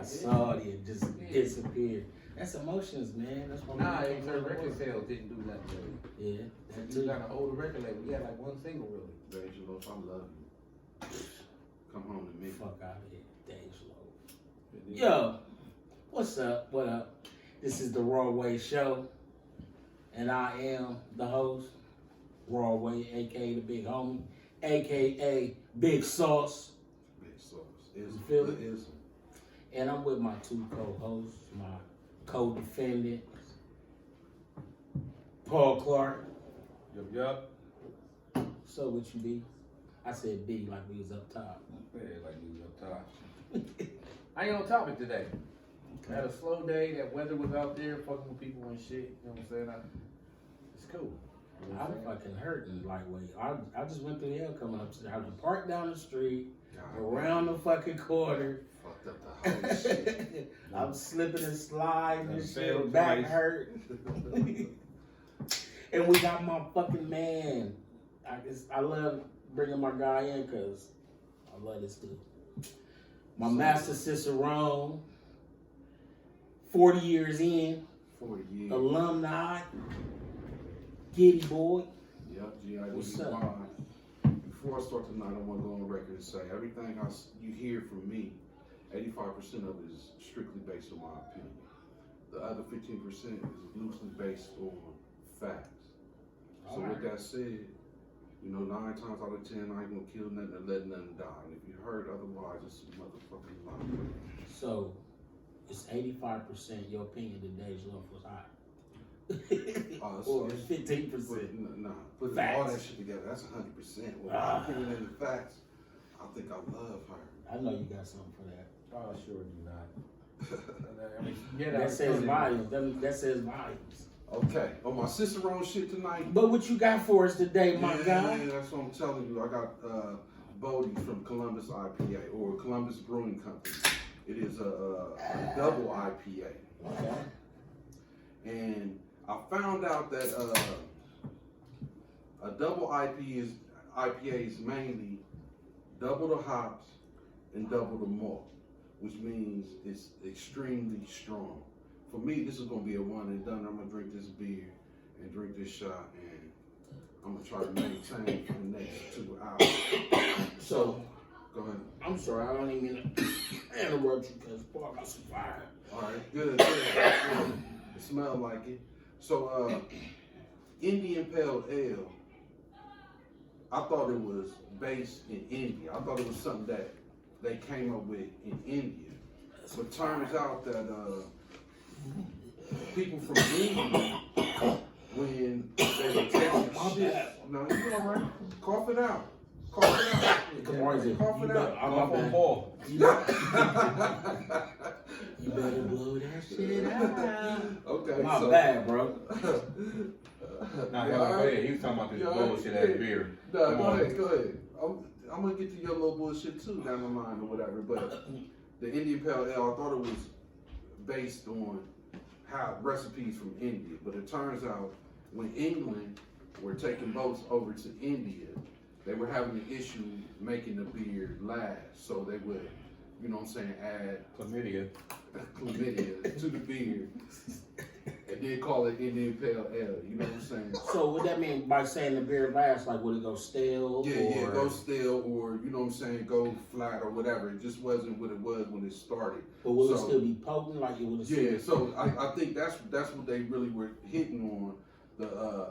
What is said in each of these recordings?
I saw it and just disappeared. That's emotions, man. That's what Nah, her record sales didn't do nothing really. Yeah, that You too. got an older record label. We had like one single really. Deja Loaf, I love you. Come home to me. Fuck out of here, Deja Loaf. Yo, what's up? What up? This is the Raw Way Show, and I am the host, Raw Way, aka the Big Homie, aka Big Sauce. Big sauce. Is You feel the me? ism. And I'm with my two co-hosts, my co-defendant, Paul Clark. Yup. So what you be? I said B like we was up top. Yeah, like we was up top. I ain't on topic today. I had a slow day. That weather was out there fucking with people and shit. You know what I'm saying? It's cool. You know what I'm I'm saying? fucking hurting lightweight. I just went through hell coming up to the house. I parked down the street, around the fucking corner. Fucked up the whole shit. I'm slipping and sliding and Failed shit. Back twice. hurt. And we got my fucking man. I love bringing my guy in because I love this dude. My master Cicerone, 40 years in, 40 years. alumni, Giddy boy. Yep, What's G.I.D.Y. up? Before I start tonight, I want to go on record and say everything you hear from me, 85% of it is strictly based on my opinion. The other 15% is loosely based on facts. So with that said, 9 times out of 10, I ain't gonna kill nothing and let nothing die. And if you heard otherwise, it's a motherfucking lie. So it's 85% your opinion that Deja Loaf was hot. Or 15%. Nah, put Facts. all that shit together, that's 100%. With my opinion and the facts, I think I love her. I know you got something for that. Oh, sure do not. I mean, yeah, That says volumes. That says volumes. Okay, on my Cicerone shit tonight. But what you got for us today, my guy? Yeah, that's what I'm telling you. I got Bodie's from Columbus IPA or Columbus Brewing Company. It is a double IPA. Okay. And I found out that a double IPA is mainly double the hops and double the malt, which means it's extremely strong. For me, this is gonna be a one and done. I'm gonna drink this beer and drink this shot, and I'm gonna try to maintain for the next 2 hours. So, Go ahead. I'm sorry, I don't even mean to interrupt you because Paul got some fire. All right, good. It smelled like it. So, Indian Pale Ale, I thought it was based in India. I thought it was something that they came up with in India. But turns out that people from England, when they were tasting shit, no, you all right? Cough it out. Cough it out. Come on, Isaac. Cough it out. I'm up on Paul. You better blow that shit out. Okay, My so, bad, bro. Nah, Yeah, go all right. ahead. He was talking about this Yeah, all bullshit right. ass beer. No, Come go on. ahead. I'm gonna get to your little bullshit too down the line or whatever. But the Indian Pale Ale, I thought it was based on how recipes from India, but it turns out when England were taking boats over to India, they were having an issue making the beer last, so they would, add Chlamydia. chlamydia to the beer and then call it Indian Pale Ale. You know what I'm saying? So what that mean by saying the beer lasts? Like, would it go stale? Yeah, go stale or, go flat or whatever. It just wasn't what it was when it started. But will it still be potent? Like it would Yeah, so I think that's what they really were hitting on, the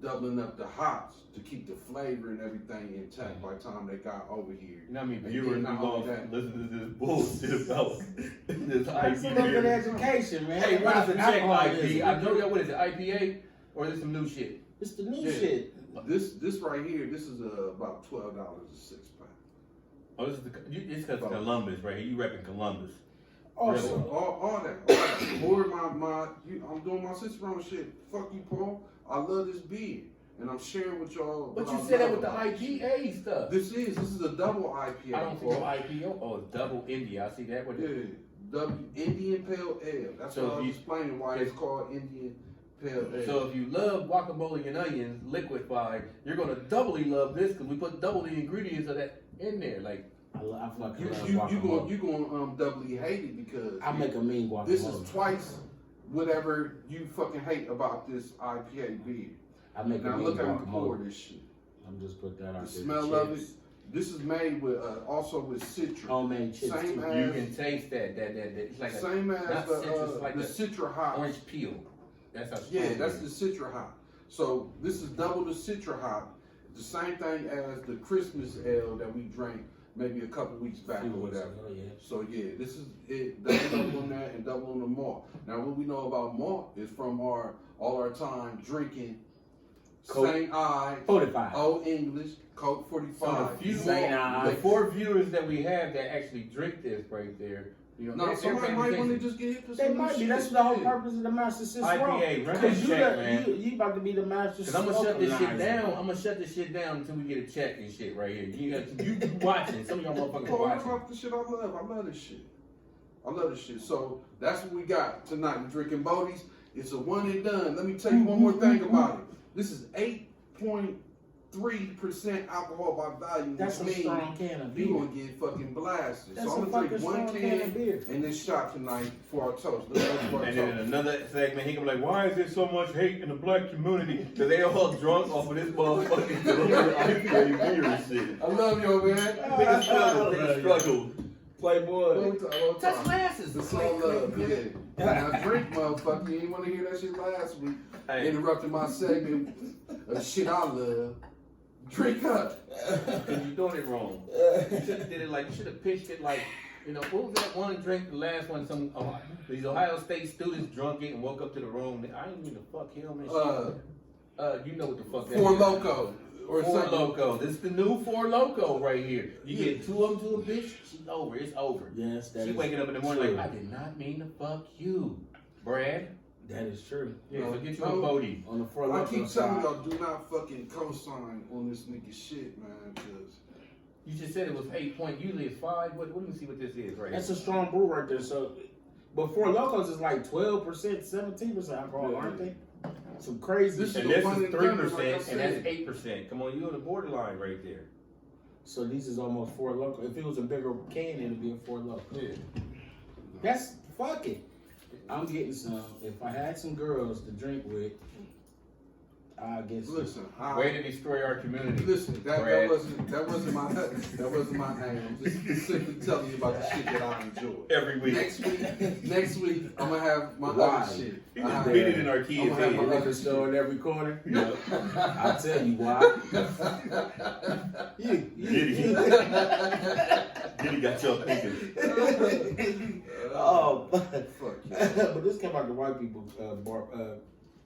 doubling up the hops to keep the flavor and everything intact by the time they got over here. You know what I mean? And Viewers then not not going only to that- listen to this bullshit about this That's a IP little bit of beer. education, man. Hey, what is the check Alcohol IP? I know that. What is it? IPA or is it some new shit? It's the new Yeah. shit. This right here, this is about $12 a 6-pack. Oh, this is it's because of Columbus, right? You repping Columbus. Also, Really? All that. Or I'm doing my Cicerone shit. Fuck you, Paul. I love this beer. And I'm sharing with y'all. But what you I said that love with the about it. IPA stuff. This is a double IPA. I don't see Paul. no IPO. Oh, it's double India. I see that. What Yeah, Indian Pale Ale. That's So what I if was you- explaining why it's called Indian Pale Ale. So if you love guacamole and onions liquefied, you're gonna doubly love this because we put double the ingredients of that in there. Like I fucking You love guacamole. you gonna doubly hate it because I make a mean guacamole. this is twice whatever you fucking hate about this IPA beer. I make a Now mean look how we pour guacamole. this shit. I'm just put that out The there. smell of it. This is made with also with citrus. Homemade chips. Same too. as You can taste that. It's like same as not citrus, the, like the a citra hop. orange peel. That's how strong Yeah, it that's is. the citra hop. So this is double the citra hop. The same thing as the Christmas ale that we drank maybe a couple weeks back or whatever. Oh, yeah. So yeah, this is it. Double on that and double on the malt. Now what we know about malt is from all our time drinking Coke. St. Ives, 45. Old English, Coke 45. So the few St. the Ives. 4 viewers that we have that actually drink this right there, you know, No, they're somebody paying might want to attention. just get hit for They some might be. shit. That's the whole Yeah. purpose of the Master Six IPA, Raw. run Because that check, man. you about to be the Master Cause I'm gonna shut this shit Smokerizer. down. I'm gonna shut this shit down until we get a check and shit right here. You watching? Some of y'all motherfuckers Oh, that's watching. off the shit I love. I love this shit. I love this shit. So that's what we got tonight. We're drinking Bodie's. It's a one and done. Let me tell you one more thing about it. This is 8.3% alcohol by volume. That's a which means strong can of you beer. gonna get fucking blasted. That's so a I'm gonna fucking drink one strong can of beer. can and this shot tonight for our toast. Let's go for our And then in toast. another segment, he gonna be like, "Why is there so much hate in the black community? Cause they all drunk off of this motherfucking IPA beer and shit." I love you, man. Niggas struggle. Playboy. Touch glasses. It's all love, yeah. And I drink, motherfucker. You ain't want to hear that shit last week. Hey. Interrupted my segment of shit I love. Drink up. And you're doing it wrong. You should have did it like, you should have pitched it like, you know, what was that one drink, the last one, these Ohio State students drunk it and woke up to the room. I didn't mean to fuck him and shit. You know what the fuck that Four is. Loco. Or Four something. Loco. This is the new Four Loco right here. You get 2 of them to a bitch, she's over. It's over. Yes, that She is waking up in the morning true. like, I did not mean to fuck you, Brad. That is true. Yeah, No, so get you no. a Bodie. On the Four I Loko keep side. telling y'all, do not fucking co-sign on this nigga shit, man. Cause You just said it was 8 point. Usually it's 5. Let me see what this is right That's here. a strong brew right there. So, but Four Locos is like 12%, 17% alcohol, Yeah. aren't they? Some crazy This shit. And this one is and done, like I 3%, and said. that's 8%. Come on, you on the borderline right there. So these is almost Four Loko. If it was a bigger can, it'd be a Four Loko. Yeah. That's fuck it. I'm getting some. If I had some girls to drink with, I guess. listen, Way to destroy our community. listen, that Brad. wasn't my name. I'm just simply telling you about the shit that I enjoy. Every week. Next week, I'm gonna have my Why? other shit. He I just have- beat it in our kids' I'm gonna have The my head. liquor store in every corner. Yeah. I'll tell you why. Diddy. Diddy got y'all thinking. Oh, Fuck you. but this came out the white people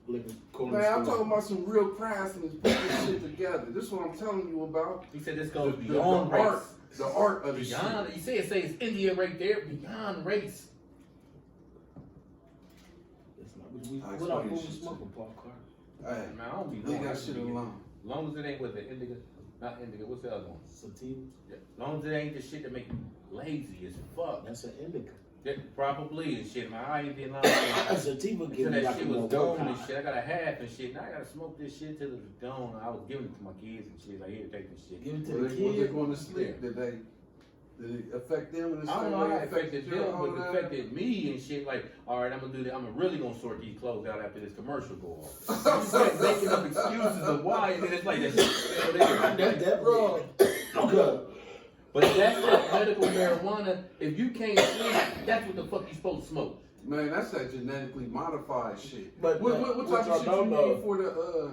liquor corner. Man, I'm store. talking about some real craftsmen putting this shit together. This is what I'm telling you about. He said this goes The beyond race. art, the art of the shit. Beyond, you say it's India right there, beyond race. It's not- I What explain up? Who this was shit smoking, Paul Carter? Hey, Man, I don't be leave knowing that that shit alone. As long as it ain't with the indica, not indica, what's the other one? Sativa. Yeah. As long as it ain't the shit that make you lazy as fuck. That's an indica. Yeah, probably and shit, man. I ain't been lying. Sativa Until give me that like a shit little was gone work and high. shit. I got a half and shit. Now I gotta smoke this shit till it's gone. I was giving it to my kids and shit. Like, here, take this shit. Give it to When the they kid. going to sleep, did it affect them in the I same don't know way how it it affected you? them, All but it that? affected me and shit. Like, all right, I'm gonna do that. I'm really gonna sort these clothes out after this commercial go off. You start making up excuses of why, and then it's like that shit. That Bro, Okay. But that's that medical marijuana. If you can't sleep, that's what the fuck you supposed to smoke. man, that's that genetically modified shit. But what what type y'all of shit you know, need though?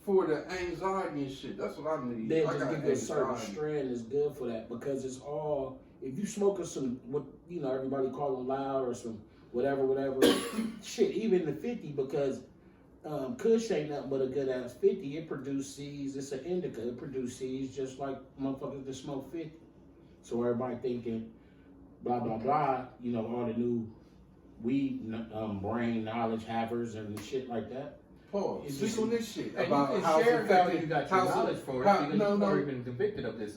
for the anxiety and shit? That's what I need. They I just got give you a certain anxiety. strand is good for that because it's all. If you smoking some what everybody call them loud or some whatever shit, even the 50 because Kush ain't nothing but a good ass 50. It produces seeds. It's an indica. It produces seeds just like motherfuckers that smoke 50. So everybody thinking blah blah blah. All the new weed brain knowledge havers and shit like that. Paul, It's speak just- on this shit And about you can how it's share how affecting- you got your how's it- knowledge for it how- because no, you've no. already been convicted of this,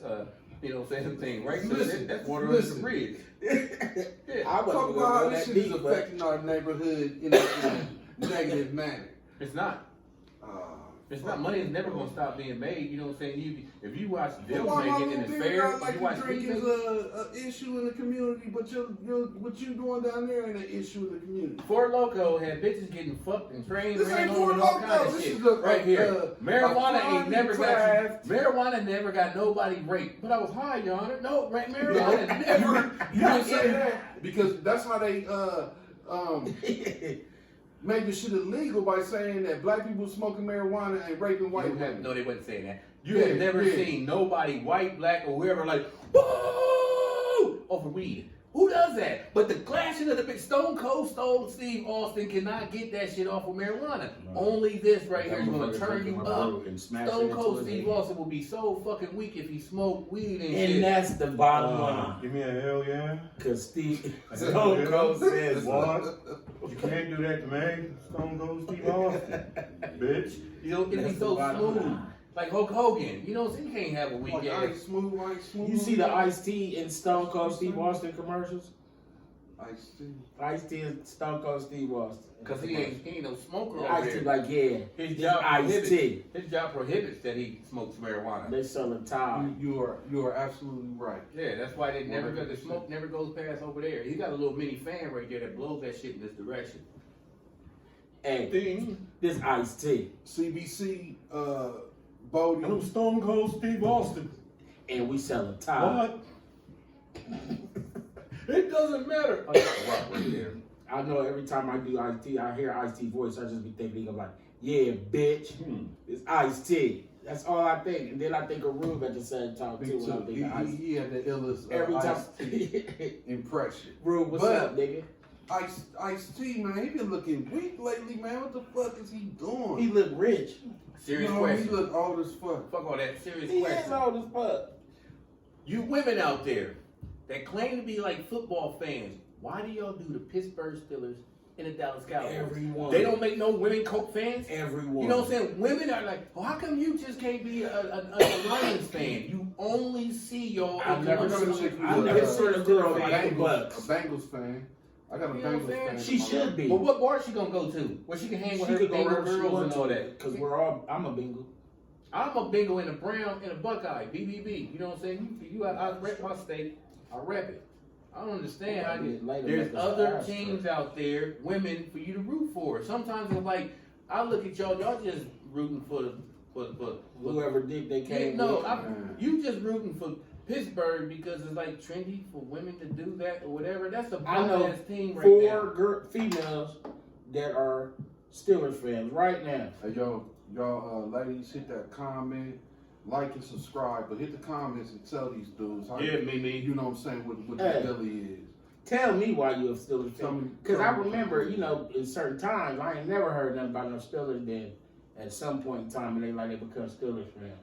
same thing, right? So Listen, that's water under the listen. bridge. I Talk wasn't about gonna how go this that shit is deep, but affecting our neighborhood in a negative manner. It's not. Uh, It's not money is never gonna stop being made. You know what I'm saying? If you watch Bill Why my make it and little it's beer fair, got like you watch to drink Beef is make it. a issue in the community, but what you doing down there ain't an issue in the community. Four Loko had bitches getting fucked and trained, This ran ain't over and Four all Loko. kinds of This shit. is a- Right here, a marijuana ain't farming never craft. marijuana never got nobody raped. But I was high, Your Honor. No, marijuana never. You didn't say that because that's how they made the shit illegal by saying that black people smoking marijuana and raping white women. No, they wasn't saying that. You Yeah, have never yeah. seen nobody, white, black, or whoever, like, woo, over weed. Who does that? But the clashing of the big Stone Cold Steve Austin cannot get that shit off of marijuana. No. Only this right here is That gonna motherfucker turn you fucking up. brew and smash Stone it Cold into Steve his head. Austin will be so fucking weak if he smoked weed and And shit. that's the bottom line. Give me a hell yeah. Cause Stone Cold says What? You can't do that to me. Stone Cold Steve Austin. Bitch. You know, it'll be That's the so bottom smooth. line. Like Hulk Hogan. You know, so you can't have a weak Like ass. Ice Smooth. You see the Ice-T and Stone Cold Steve Austin commercials? Ice-T. Ice-T and Stone Cold Steve Austin. Cause he ain't no smoker over Ice-T there. like, yeah, His it's job Ice-T. His job prohibits that he smokes marijuana. They selling Tide. You are absolutely right. Yeah, that's why they never go. The 100%. smoke never goes past over there. He got a little mini fan right there that blows that shit in this direction. Hey, Ding. this Ice-T. CBC, I'm Bodie. Stone Cold Steve Austin. And we selling Tide. What? It doesn't matter. Oh, that's a rock right there. I know every time I do Ice-T, I hear Ice-T voice, I just be thinking of like, yeah, bitch, it's Ice-T. That's all I think. And then I think of Rube at the same time too when I think of Ice-T. He had the illest Every time. Ice-T impression. Rube, what's But- up, nigga? Ice-T, man, he been looking weak lately, man. What the fuck is he doing? He look rich. Serious He question. look old as fuck. Fuck all that. Serious He is question. old as fuck. You women out there that claim to be like football fans, why do y'all do the Pittsburgh Steelers and the Dallas Cowboys? Everyone. They don't make no women Coke fans? Everyone. You know what I'm saying? Women are like, well, how come you just can't be a Lions fan? You only see y'all. I've never gonna seen check I've you never out. seen a girl A like the Bengals, Bucks. a Bengals fan. I got a You know what I'm Bengals saying? fan. She should be. But what bar she gonna go to? Where she can hang with her Bengal girls and all that? Because we're all, I'm a bingo. I'm a bingo and a brown and a Buckeye, BBB. You know what I'm saying? I rep my state. I rep it. I don't understand how there's other teams out there, women, for you to root for. Sometimes it's like, I look at y'all just rooting for Whoever did they came no, with. you just rooting for Pittsburgh because it's like trendy for women to do that or whatever. That's a I know bomb-ass team right now. 4 females that are Steelers fans right now. Hey, y'all ladies, hit that comment, like and subscribe, but hit the comments and tell these dudes how Mimi. you know what I'm saying, what Hey. the Billy is. Tell me why you a Steelers Tell me- fan. Because I tell me. remember, in certain times, I ain't never heard nothing about no Steelers. Then at some point in time, they become Steelers fans.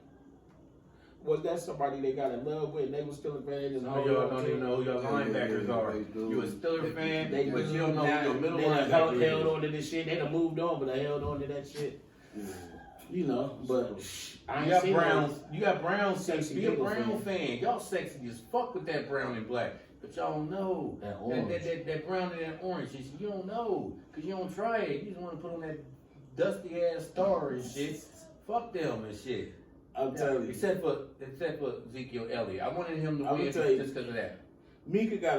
Was that somebody they got in love with? And they was Steelers fans. Just No, hold y'all on don't to even know who your Yeah, linebackers yeah, are. they do. You a Steelers fan, They but do you don't know now. who your middle They done held linebacker on to this shit. They done moved on, but they held on to that shit. Yeah. But I You ain't got seen Browns. You got Browns. Sexy Be a people Brown fan. fan. Y'all sexy as fuck with that brown and black, but y'all don't know That orange. that brown and that orange. You don't know because you don't try it. You just want to put on that dusty ass star and shit. Fuck them and shit. I'm telling you. Except for Ezekiel Elliott. I wanted him to I'm win gonna tell you. just because of that. Mika got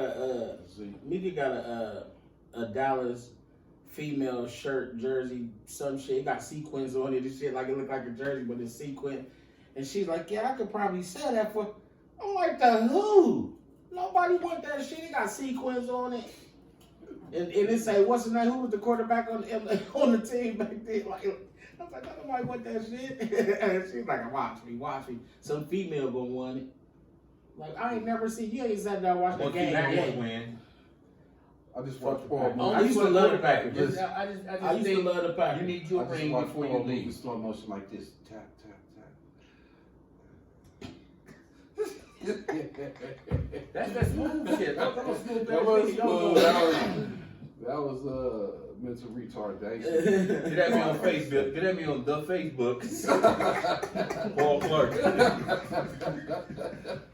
a Dallas female shirt, jersey, some shit. It got sequins on it and shit, like it looked like a jersey, but it's sequin. And she's like, yeah, I could probably sell that for. I'm like, the who? Nobody want that shit. It got sequins on it. And it say, what's his name? Who was the quarterback on the team back then? Like, I was like, nobody want that shit. And she's like, watch me. Some female gonna want it. Like, I ain't never seen, you ain't sat down watching the Once game. you back yet. win. I just watched Paul I movie. used to love the Packers. Listen, I just I used to think love the you Packers. need your I just ring watched before you Paul movie leave. slow motion like this. Tap, tap, tap. That's that smooth shit. I'm a smooth That was ass nigga. Y'all smooth. know That was mental retardation. Get at me on Facebook. Get at me on the Facebook. Paul Clark.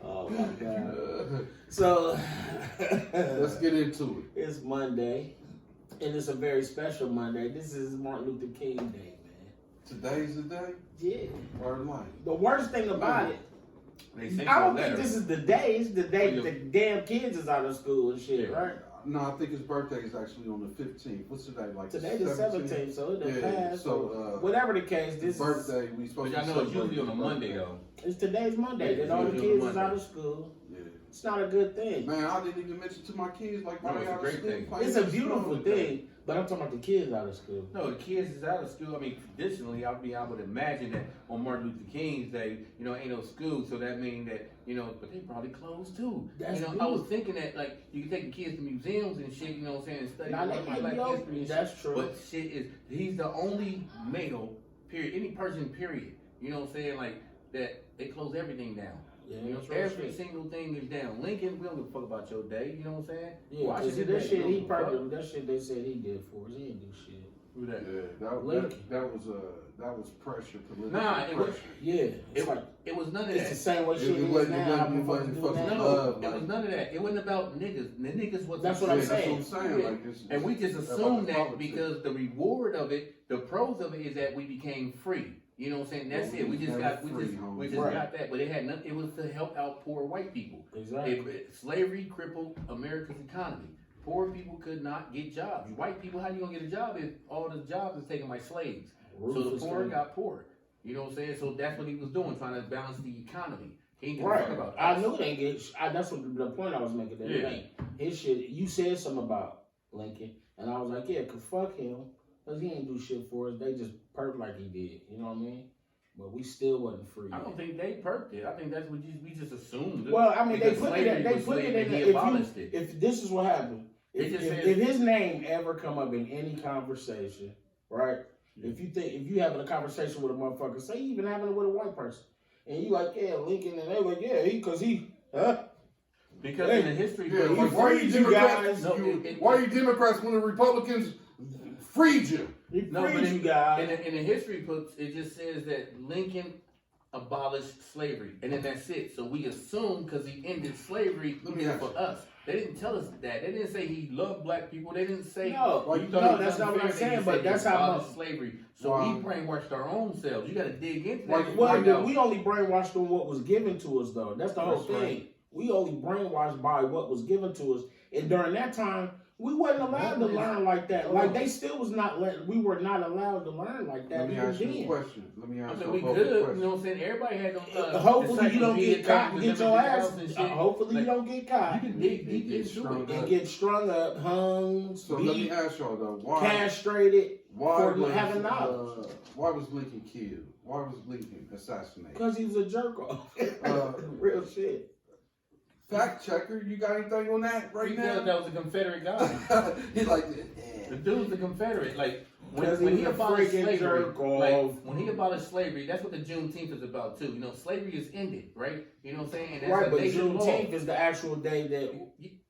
Oh my God. So, Let's get into it. it's Monday, and it's a very special Monday. This is Martin Luther King Day, man. Today's the day? Yeah. Or like? The worst thing about it, They sent I you a don't think letter. this is the day. It's the day that the damn kids is out of school and shit, right? No, I think his birthday is actually on the 15th. What's today? Like Today the 17th, so it done passed. So whatever the case, this birthday we supposed But to y'all know it's celebrate usually on a his Monday birthday. though. It's today's Monday. Yeah, That all the it's usually kids is Monday. out of school. Yeah. It's not a good thing. Man, I didn't even mention to my kids like No, they it's a out of great school. thing. playing It's a this beautiful song. thing, but I'm talking about the kids out of school. No, the kids is out of school. I mean, traditionally, I would imagine that on Martin Luther King's Day, ain't no school, so that means that, but they probably closed too. That's I was thinking that, like, you can take the kids to museums and shit, you know what I'm saying, and study Now, black they might be history and That's shit. true. But shit he's the only male, period, any person, period, you know what I'm saying, like, that they close everything down. Yeah, that's real Every shit. single thing is down. Lincoln, we don't give a fuck about your day, you know what I'm saying? Yeah, Washington, that Day, shit we don't he give a fuck. probably that shit they said he did for us. He didn't do shit. Who that? Yeah, Lincoln. that was pressure, political Nah, it was- pressure. Yeah, it's like It was none of it's that. the same way shit It is wasn't- now. it How wasn't- we it fucking do wasn't now. No, love, it was like- none of that. It wasn't about niggas. The niggas was That's what I'm Yeah, saying. That's what I'm saying. Yeah. Like, it's And we just about assumed the that politics. because the reward of it, the pros of it is that we became free. You know what I'm saying? That's Yeah, it. We just we got became free, we just Right. got that. But it had nothing. It was to help out poor white people. Exactly. Slavery crippled America's economy. Poor people could not get jobs. White people, how you gonna get a job if all the jobs is taken by slaves? So the Ruthless poor thing. got poor. You know what I'm saying? So that's what he was doing, trying to balance the economy. He ain't gonna Right. talk about I us. knew they get. That's what the point I was making. That Yeah. his shit. You said something about Lincoln, and I was like, yeah, cause fuck him, cause he ain't do shit for us. They just perked like he did. You know what I mean? But we still wasn't free. I don't think they perked it. I think that's what we just assumed. Well, I mean, they Because put it. slavery They was put it slavery, in. he If abolished it. if this is what happened, It if, just if, says- if his name ever come up in any conversation, right? If you having a conversation with a motherfucker, say you even having it with a white person, and you like, yeah, Lincoln, and they like, yeah, because Because Hey, in the history Yeah, book, like, why you freed you Democrats? guys. No, Why you Democrats when the Republicans freed you? he No, freed but you guys. in the history books, it just says that Lincoln abolished slavery, and then that's it. So we assume because he ended slavery, Let he me did it ask for you. us. They didn't tell us that. They didn't say he loved black people. They didn't say No, you no, thought it was that's not what I'm unfair. They saying, just but said he that's how abolished much- slavery. So Wow. we brainwashed our own selves. You got to dig into that. Like, and Well, find but out. we only brainwashed on what was given to us, though. That's the whole That's thing. right. We only brainwashed by what was given to us, and during that time, we wasn't allowed to learn like that. Like they still was not let. We were not allowed to learn like that. Let me even ask you a then. question. Let me I ask mean, you we a could, question. you know what I'm saying? Everybody had them. Hopefully you don't get caught and get your ass. and shit. Hopefully Like, you don't get caught You can dig It deep gets into strung it. and get strung up, hung, So let me beat, ask y'all though, why castrated for was having knowledge. why was Lincoln killed? Why was Lincoln assassinated? Because he was a jerk off. Real shit. Fact checker, you got anything on that right Because now? that was a Confederate guy. He's like, The dude's a Confederate. Like Because when he he was a abolished freaking slavery, jerk like off. when he abolished slavery, that's what the Juneteenth is about too. You know, slavery is ended, right? You know what I'm saying? And that's Right, a but nation law. Juneteenth is the actual day that.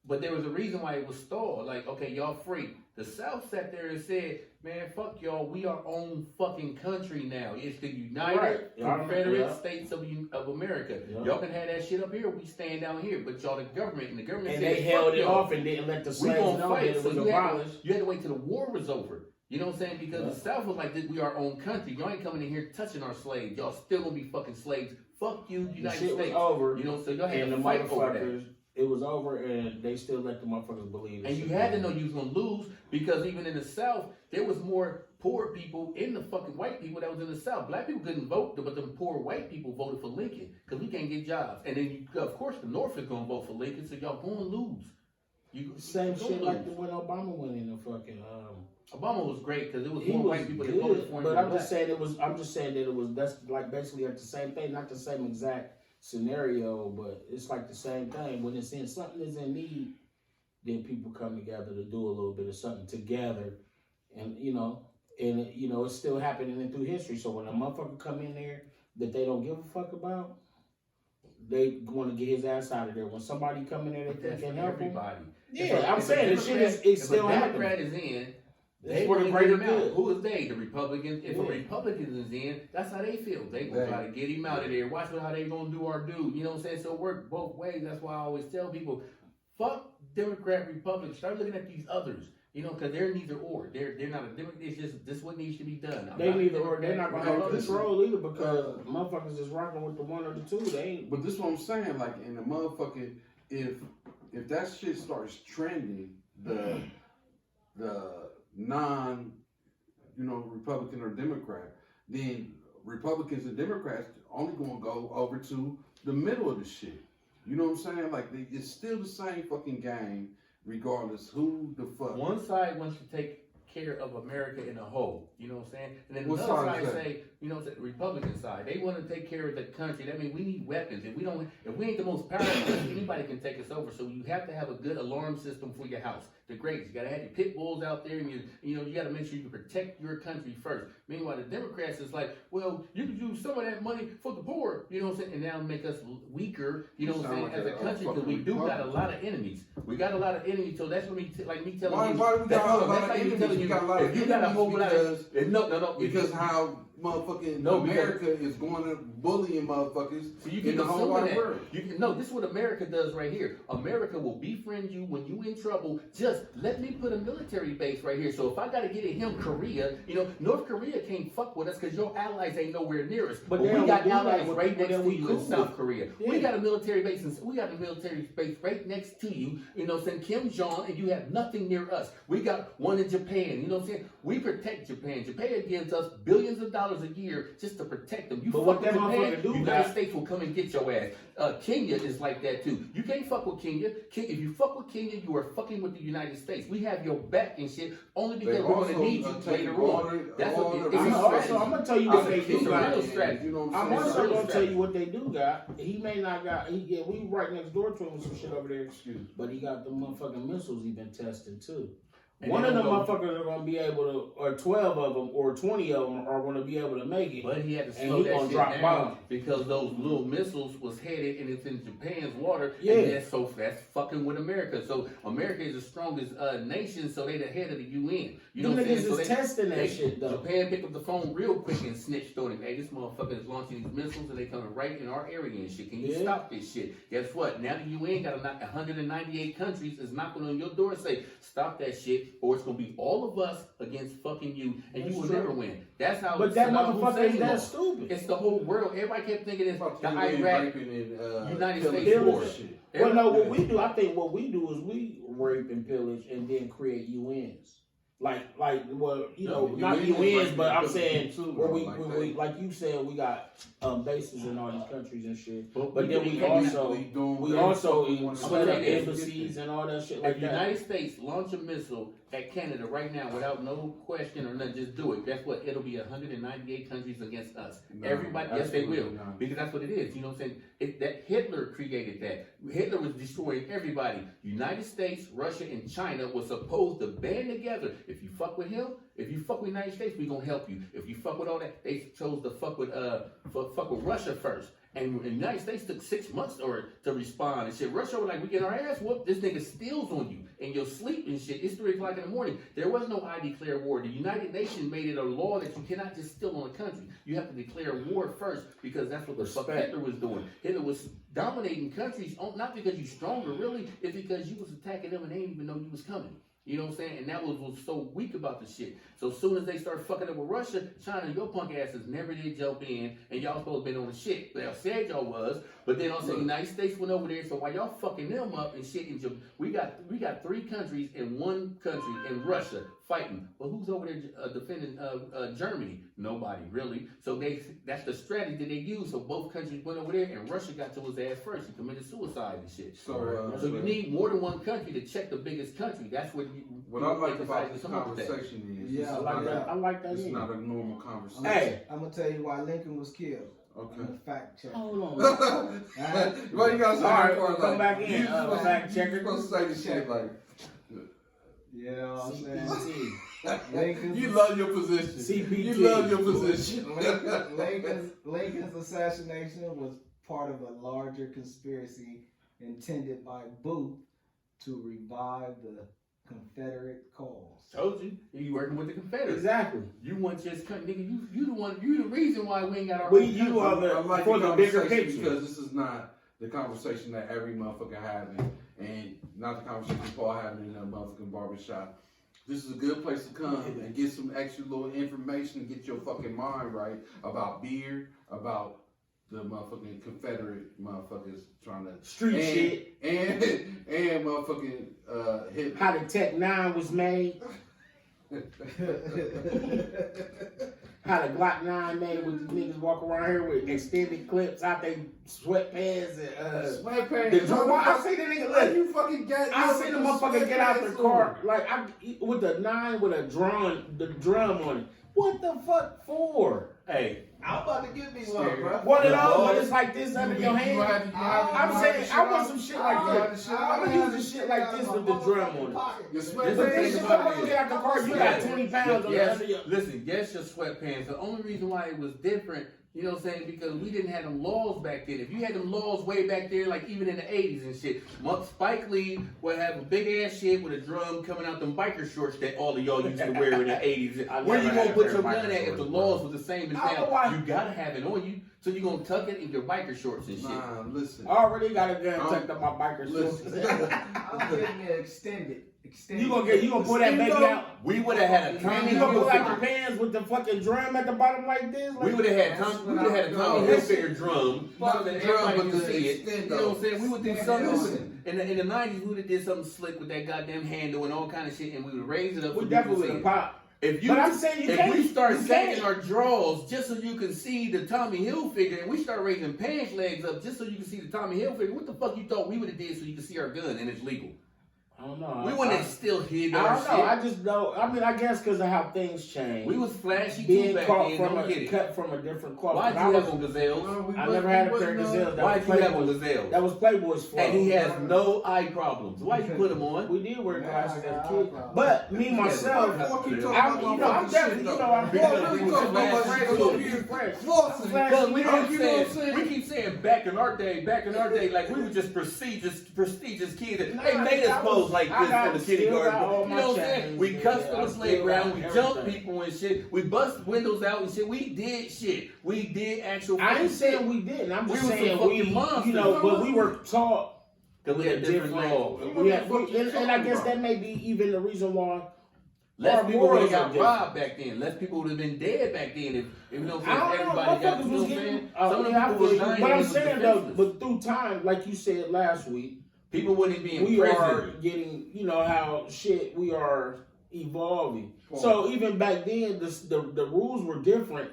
But there was a reason why it was stalled. Like, okay, y'all free. The South sat there and said, man, fuck y'all. We our own fucking country now. It's the United Right. Confederate Yeah. States of America. Yeah. Y'all can have that shit up here. We stand down here. But y'all the government. And the government And said, they fuck held it y'all. off and didn't let the We slaves gonna know that fight. it So was you had, abolished. you had to wait till the war was over. You know what I'm saying? Because Yeah. the South was like, we our own country. Y'all ain't coming in here touching our slaves. Y'all still gonna be fucking slaves. Fuck you, The United shit was States. over. You know, so y'all had And the to fight over that. motherfuckers, it was over, and they still let the motherfuckers believe it. And you had to know you was gonna lose because even in the South, there was more poor people in the fucking white people that was in the South. Black people couldn't vote, but the poor white people voted for Lincoln because we can't get jobs. And then, of course, the North is gonna vote for Lincoln, so y'all gonna lose. You Same gonna shit like lose. when Obama went in the fucking. Obama was great because it was He more was white people that voted good, for him. but than I'm black. just saying it was. I'm just saying that it was. That's like basically like the same thing, not the same exact scenario, but it's like the same thing. When it's in something is in need, then people come together to do a little bit of something together, and it's still happening through history. So when a motherfucker come in there that they don't give a fuck about, they want to get his ass out of there. When somebody come in there that they That's can for help him, everybody. yeah, I'm saying the shit is it's still If a happening. Democrat is in, It's they for the want to greater get him out. good. Who is they? The Republicans. If a Yeah. Republican is in, that's how they feel. They gonna try to get him out of there. Watch how they gonna do our dude. You know what I'm saying? So it works both ways. That's why I always tell people, fuck Democrat, Republican. Start looking at these others. You know, because they're neither or. They're not a Democrat. It's just this what needs to be done. They neither or. They're not gonna have Well, control either because motherfuckers is rocking with the one or the two. They ain't. But this is what I'm saying. Like in the motherfucking, if that shit starts trending, the non, Republican or Democrat, then Republicans and Democrats only gonna go over to the middle of the shit. You know what I'm saying? Like it's still the same fucking game. Regardless who the fuck. One side wants to take care of America in a whole, you know what I'm saying? And then What another side is side that? say, the Republican side, they want to take care of the country. That means we need weapons. If we ain't the most powerful, anybody can take us over. So you have to have a good alarm system for your house. The greats, you gotta have your pit bulls out there, and you gotta make sure you protect your country first. Meanwhile, the Democrats is like, well, you can use some of that money for the poor, you know what I'm saying? And now make us weaker, you know what I'm saying, Like as a country, because we do got a lot of enemies. We got a lot of enemies, so that's what me telling you. Why do we got a lot of enemies? We got a lot of you got a whole lot of because how motherfucking America is going to bullying motherfuckers so you in the whole wide world. This is what America does right here. America will befriend you when you in trouble. Just let me put a military base right here. So if I got to get at him, Korea, North Korea can't fuck with us because your allies ain't nowhere near us. But we got allies right next to you in South Korea. Yeah. We got a military base right next to you. You know, saying Kim Jong, and you have nothing near us. We got one in Japan. You know what I'm saying? We protect Japan. Japan gives us billions of dollars a year just to protect them. You fuck with Japan, United States will come and get your ass. Kenya is like that too. You can't fuck with Kenya. If you fuck with Kenya, you are fucking with the United States. We have your back and shit only because we're going to need you later on. That's what it is. Also, I'm gonna tell you what they do got. I'm also gonna tell you what they do got. He may not got. We right next door to him with some shit over there. But he got the motherfucking missiles he been testing too. And one of them motherfuckers are gonna be able to, or 12 of them, or 20 of them are gonna be able to make it. But he had to slow that shit down bombs because those little missiles was headed and it's in Japan's water. Yeah. And that's fucking with America. So America is the strongest nation, so they the head of the UN. You know what I'm saying? So they testing that shit though. Japan picked up the phone real quick and snitched on him. Hey, this motherfucker is launching these missiles and they coming right in our area and shit. Can you stop this shit? Guess what? Now the UN got 198 countries is knocking on your door and say, stop that shit. Or it's gonna be all of us against fucking you, and you will never win. That's how. But that motherfucker is that stupid. It's the whole world. Everybody kept thinking it's the Iraq, United States war. Well, no, what we do, I think what we do is we rape and pillage and then create UNs. Not UNs, but I'm saying where we like you said, we got bases in all these countries and shit. But then we also set up embassies and all that shit like that. If the United States launch a missile at Canada right now without no question or nothing, just do it. Guess what? It'll be 198 countries against us. Everybody, yes, they will, because that's what it is. You know what I'm saying? That Hitler created that. Hitler was destroying everybody. United States, Russia, and China were supposed to band together. If you fuck with him, if you fuck with the United States, we gonna help you. If you fuck with all that, they chose to fuck with Russia first. And the United States took 6 months to respond and shit. Russia was like, we get our ass whooped. This nigga steals on you and you'll sleep and shit. It's 3 o'clock in the morning. There was no I declare war. The United Nations made it a law that you cannot just steal on a country. You have to declare war first because that's what the fuck Hitler was doing. Hitler was dominating countries, not because you're stronger, really. It's because you was attacking them and they didn't even know you was coming. You know what I'm saying? And that was so weak about the shit. So as soon as they start fucking up with Russia, China, your punk asses never did jump in, and y'all supposed to been on the shit. They said y'all was, but then also the United States went over there. So while y'all fucking them up and shit, we got 3 countries and 1 country in Russia fighting. Well, who's over there defending Germany? Nobody really. So that's the strategy they used. So both countries went over there, and Russia got to his ass first. He committed suicide and shit. So you need more than 1 country to check the biggest country. That's what. What I like about this conversation is, I like that. It's not a normal conversation. Hey, I'm gonna tell you why Lincoln was killed. Okay. Fact check. Hold on. Why you gotta say that part come back in. Fact checker. You're supposed to say the shit like. You know what I'm saying? Lincoln's, you love your position. CPT. You love your position. Lincoln's assassination was part of a larger conspiracy intended by Booth to revive the Confederate cause. Told you, you working with the Confederates. Exactly. You want just nigga. You the reason why we ain't got our. You are for the bigger picture because this is not the conversation that every motherfucker having, and not the conversation Paul having in that motherfucking barbershop. This is a good place to come and get some extra little information and get your fucking mind right about beer, about the motherfucking Confederate motherfuckers trying to Street shit. And motherfucking hip. How the Tech 9 was made. How the Glock 9 made with the niggas walk around here with extended clips out they sweatpants and Sweatpants. I see the nigga Like look. you fucking got. I seen the motherfucker get out the car like with the 9 with the drum on it. What the fuck for? Hey, I'm about to give me one, bro. One of those, but it's like this under your hand. I'm saying I want some shit like that. I'm gonna use some shit like this with the drum on it. Your This But is the then thing shit about when you it. get out the car, you got 20 pounds on the Yes, under your. listen, yes, your sweatpants. The only reason why it was different, you know what I'm saying, because we didn't have them laws back then. If you had them laws way back there, like even in the 80s and shit, Spike Lee would have a big ass shit with a drum coming out them biker shorts that all of y'all used to wear in the 80s. Where you gonna put your gun at if the laws were the same as now? You gotta have it on you, so you gonna tuck it in your biker shorts and shit. Nah, listen. I already got a gun tucked up my biker shorts. I'm getting it extended. You gonna pull that baby out? We would have had a Tommy You gonna pull out Hilfiger. your pants with the fucking drum at the bottom like this? We would have had a Tommy Hilfiger drum, so that everybody could see it. You know what I'm saying? We would do something in the 90s. We would have did something slick with that goddamn handle and all kind of shit, and we would raise it up. We so definitely you would could have see it. popped. But I'm saying you if can't. we start You sagging can't. our drawers just so you can see the Tommy Hilfiger, and we start raising pants legs up just so you can see the Tommy Hilfiger, what the fuck you thought we would have did so you could see our gun and it's legal? I don't know. We wouldn't have still hid I our don't know. shit. I just know. I mean, I guess because of how things change. We was flashy too being back caught then. from Don't get it. cut from a different cloth. Why'd you I have on gazelles? I never had a pair of gazelles. Why'd you have on gazelles? That was Playboy's fault. And he has no eye problems. Why you put them on? We did wear glasses as a kid, but me myself, I'm definitely, I'm Because we keep saying back in our day, like we were just prestigious kids. They made us pose like this for the kindergarten. You know what I'm saying? We cussed on the playground, we jumped people and shit, we bust windows out and shit. We did shit. We did actual. I ain't saying we didn't. I'm just saying fucking monsters. but we were taught. Because we had different laws. And I guess that may be even the reason why. Less people would have got different. robbed back then. Less people would have been dead back then if you know, I don't know. everybody got, you know what I'm saying? Some of them people was dying. But I'm and was saying though, defenseless. but through time, like you said last week, People wouldn't be in we prison. are getting, how shit, we are evolving. So even back then, the rules were different.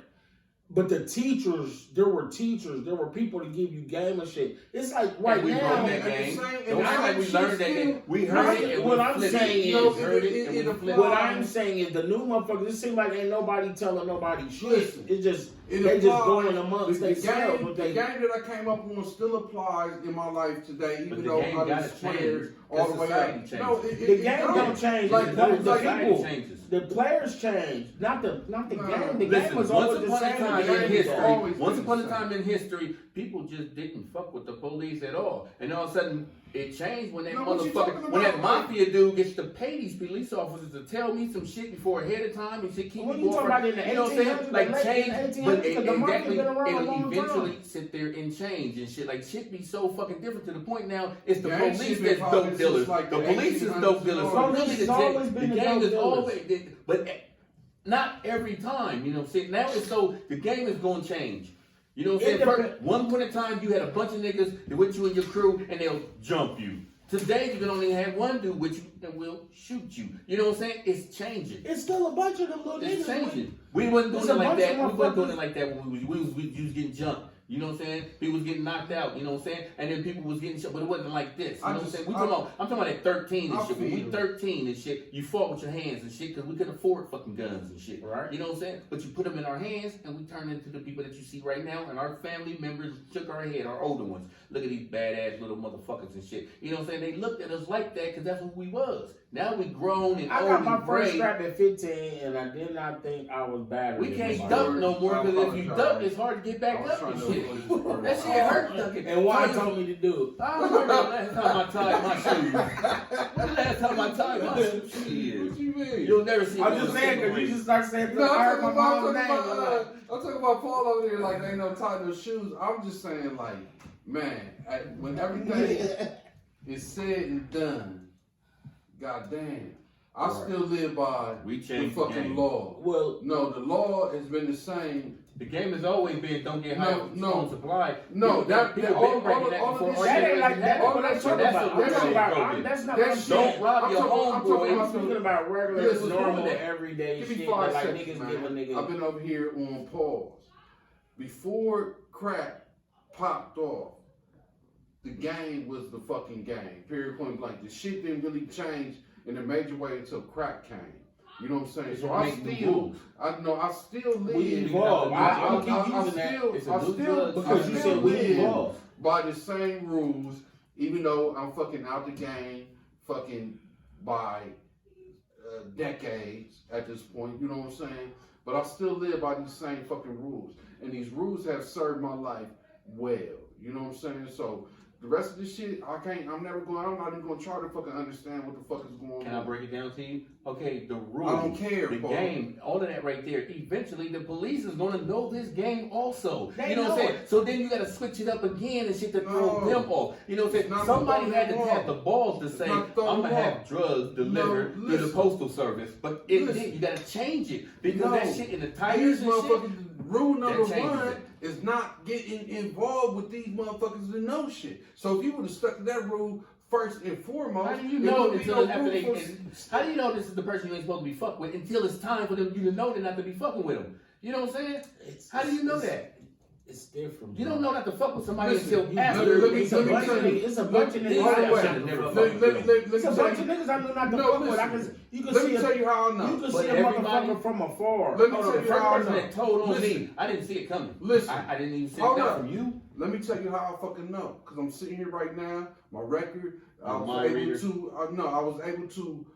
But there were people to give you game and shit. It's like right we now. broke that game. Don't act like we learned that game. We heard it and What we I'm flipped saying it. is, We heard it and we flipped what it. I'm saying is the new motherfuckers, it seems like ain't nobody telling nobody shit. Listen, It's just, it they just applies. going amongst The themselves. game that I came up on still applies in my life today, even But the though game other gotta players change. all the way Society up. changes. No, The game don't change. Like, the people, changes. the players change, not the game. The game Listen, was once always the upon a same. time The in game history, was always once been upon the a same. time in history, people just didn't fuck with the police at all. And all of a sudden, it changed when that No, what you talking motherfucker, when that about? mafia dude gets to pay these police officers to tell me some shit before ahead of time and shit keep What me you going. talking about in the You know what I'm saying? 1800s, Like the late change, 1800s, but because the mafia exactly, been around a it'll long eventually time. sit there and change and shit. Like shit be so fucking different to the point now. It's the Gang police shit been that's popping dope since, dealers. like, The the police is 1800s dope dealers. So Police really, has the always been the the gang dope is dealers. always, but not every time. You know what I'm saying? Now it's so the game is going to change. You know what I'm saying? First, one point in time, you had a bunch of niggas that with you and your crew, and they'll jump you. Today, you can only have one dude with you and will shoot you. You know what I'm saying? It's changing. It's still a bunch of them little niggas. It's changing. We wasn't doing There's it a like bunch that. of We wasn't doing motherfuckers- it like that when we was getting jumped. You know what I'm saying? People was getting knocked out. You know what I'm saying? And then people was getting shot, but it wasn't like this. You know what I'm saying? I'm talking about at 13 and shit. When we 13 and shit, you fought with your hands and shit because we couldn't afford fucking guns and shit. Right. You know what I'm saying? But you put them in our hands and we turned into the people that you see right now. And our family members shook our head, our older ones. Look at these badass little motherfuckers and shit. You know what I'm saying? They looked at us like that because that's who we was. Now we grown and I old got my and first gray. strap at 15, and I did not think I was bad. We can't duck no more because if you duck, it's hard to get back up and shit. That shit hurt ducking. And why told me to do it? I don't remember the last time I tied my shoes. When the last time I tied my shoes? What Shit. you mean? You'll never see me I'm on just the saying, Super because you Bowl. just start saying, No, I heard my I'm mom's name. talking about Paul over there like they know tie those shoes. I'm just saying like, man, when everything is said and done, goddamn, I Right. still live by We the changed the fucking game. law. Well, No, the law has been the same. The game has always been don't get high on supply. No, that people been all breaking of before this all shit. that ain't like that. all What I'm that talking shit- about. I'm that's talking about. broken. That's not That what I'm shit- saying. Don't rob your I'm talking homeboy. about I'm talking about regular, Listen, normal, give me- everyday Give me shit 5 that like seconds, niggas man. give a nigga. I've been over here on pause. Before crack popped off, the game was the fucking game. Period, point blank. The shit didn't really change in a major way until crack came. You know what I'm saying? It's So gonna I make new still, rules. I still live. We evolve. I'm gonna keep I using that. still, It's a I new still, drug because I you still said we live evolve. by the same rules, even though I'm fucking out the game, fucking by decades at this point. You know what I'm saying? But I still live by these same fucking rules, and these rules have served my life well. You know what I'm saying? So the rest of this shit, I'm not even gonna try to fucking understand what the fuck is going Can I on. break it down to you? Okay, the rules. I don't care, The Paul. game, all of that right there. Eventually, the police is gonna know this game also. They you know what I'm know saying? So then you gotta switch it up again and shit to throw No. them off. You know what I'm It's saying? not Somebody throwing had to them have off. the balls to It's say, not I'm throwing gonna them have off. drugs delivered through the listen. postal service. But Listen. you gotta change it because No. that shit in the These tires and shit. motherfuckers, rule number that changes one it. is not getting involved with these motherfuckers to know shit. So if you would have stuck to that rule first and foremost, How do you there know wouldn't be until no after room they? for- How do you know this is the person you ain't supposed to be fucking with until it's time for them you to know they're not to be fucking with them? You know what I'm saying? How do you know that? It's different. You bro. don't know not to fuck with somebody Listen, until you- after. let me It's a tell you. bunch of niggas. Hold on, that wait. should've never Let fucked with them. me It's a tell bunch you. of niggas I know not to No, fuck with. listen. You can Let see me tell you how I You know. can But see a everybody- motherfucker from afar. Let me Hold tell on, the you first how I person know. that told on Listen. me, I didn't see it coming. Listen. I didn't even see Hold that up. from you. Let me tell you how I fucking know. Because I'm sitting here right now, my record, I Your was mind able reader? to, I was able to,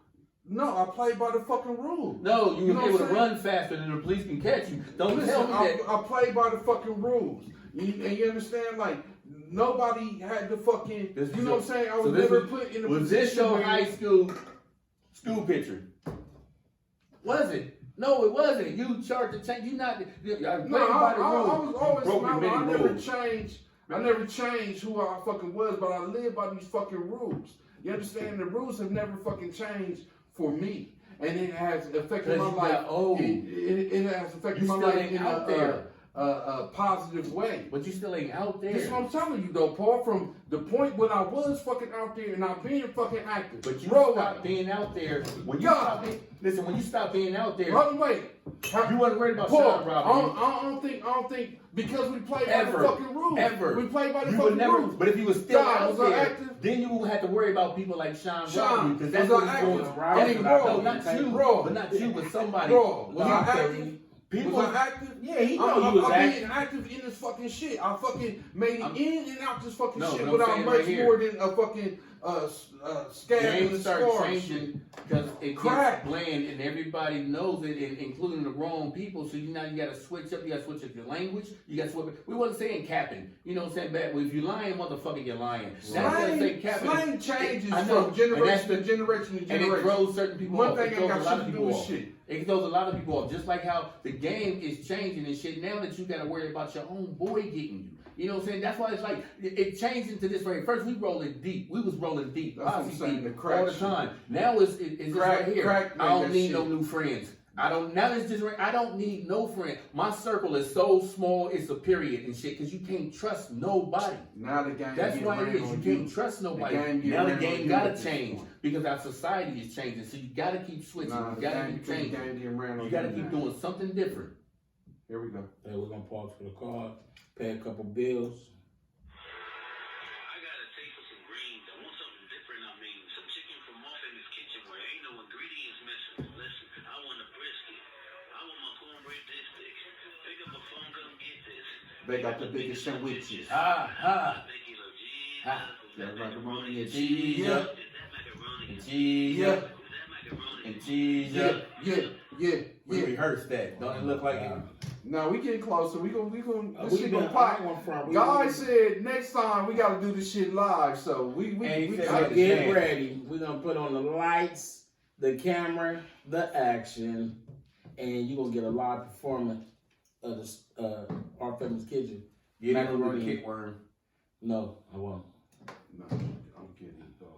no, I played by the fucking rule. No, you You was know able what to I'm run faster than the police can catch you. Don't Listen, tell me that. I played by the fucking rules. And you understand? Like, nobody had to fucking, This is you know what I'm saying? I so was this never was- put in a Was this position your where- high school picture? Was it? No, it wasn't. You charged the change. You not. I played No, by the I rules. was always Broken smiling. many I never rules. changed. I never changed who I fucking was, but I live by these fucking rules. You understand? The rules have never fucking changed for me, and it has affected my 'Cause you life. got old. It has affected You my still life ain't in out there. a positive way. But you still ain't out there. This is what I'm telling you, though, Paul. From the point when I was fucking out there and I've been fucking active. But you Bro, stopped being out there. When you God. stopped listen, when you stopped being out there, Hold on, wait. you wasn't worried about Paul, shot robbery. I don't think because we played by Ever. the fucking rules. Ever. We played by the You fucking would never, rules. but if you was still God, out was I there, active? then you would have to worry about people like Sean Sean, Robbery, because that's was what I he's going active? to. I mean, No, bro, not you, bro. but not you, but somebody. Bro, was I out there. active? People, Was I active? Yeah, he know I'm you was being active. active in this fucking shit. I fucking made it in and out this fucking No, shit but I'm without saying much right here. more than a fucking scab and games a start scar. changing because it Crack. gets bland and everybody knows it, including the wrong people. So now you got to switch up. You got to switch up your language. You got to switch. We wasn't saying capping. You know what I'm saying? But if you lying, motherfucker, you're lying. Now you say capping. Slang changes I know, from generation to and generation to And generation. it throws certain people One off. thing It ain't throws got a lot shit of to do people with off. shit. It throws a lot of people off. Just like how the game is changing and shit. Now that you got to worry about your own boy getting you. You know what I'm saying? That's why it's like it changed into this way. First we rolling deep. We was rolling deep. That's what I'm posse saying, deep the crack all the shit. time. Now it's just Crack- right here. crack I made don't that need shit. no new friends. Now it's just I don't need no friend. My circle is so small. It's a period and shit because you can't trust nobody. Now the game That's get why it ran is. on You can't trust nobody. game get Now the ran on game you gotta at this change point. because our society is changing. So you gotta keep switching. Nah, You the gotta game, keep the changing. game getting ran on You gotta you keep now. doing something different. Here we go. Hey, we're gonna pause for the call, pay a couple bills. I got a taste of some greens. I want something different. I mean, some chicken from Martha's Kitchen where ain't no ingredients missing. Listen, I want a brisket. I want my cornbread dipsticks. Pick up a phone, come get this. They got the biggest sandwiches. Thank you, Lord Jesus. Ha. That macaroni and Cheese cheese. up. Is that macaroni? And cheese Yeah. up. Is that macaroni? And cheese Yeah, up. yeah. We rehearsed that. Don't it look like it? Now we getting closer. We gonna this shit been gonna pop. one from. Guy said next time we gotta do this shit live. So we And he said gotta we Get Man. ready. We're gonna put on the lights, the camera, the action, and you're gonna get a live performance of the Our Famous Kitchen. Get it with Macaroni. the kick worm. No, I won't. No, I'm kidding. Dog.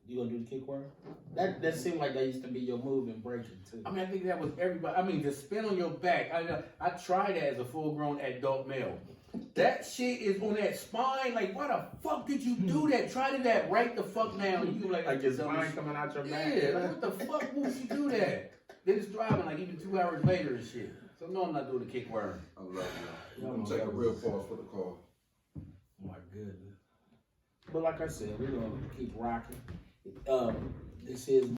You gonna do the kick worm? That seemed like that used to be your move in breaking too. I mean, I think that was everybody. I mean, to spin on your back. I tried that as a full-grown adult male. That shit is on that spine. Like, why the fuck did you do that? Try to that right the fuck now. And you like your spine coming out your back. Yeah, like, what the fuck would you do that? Then it's driving like even 2 hours later and shit. So no, I'm not doing the kick worm. I love y'all. I'm gonna take a real pause for the call. Oh my goodness. But like I said, we're gonna keep rocking. This is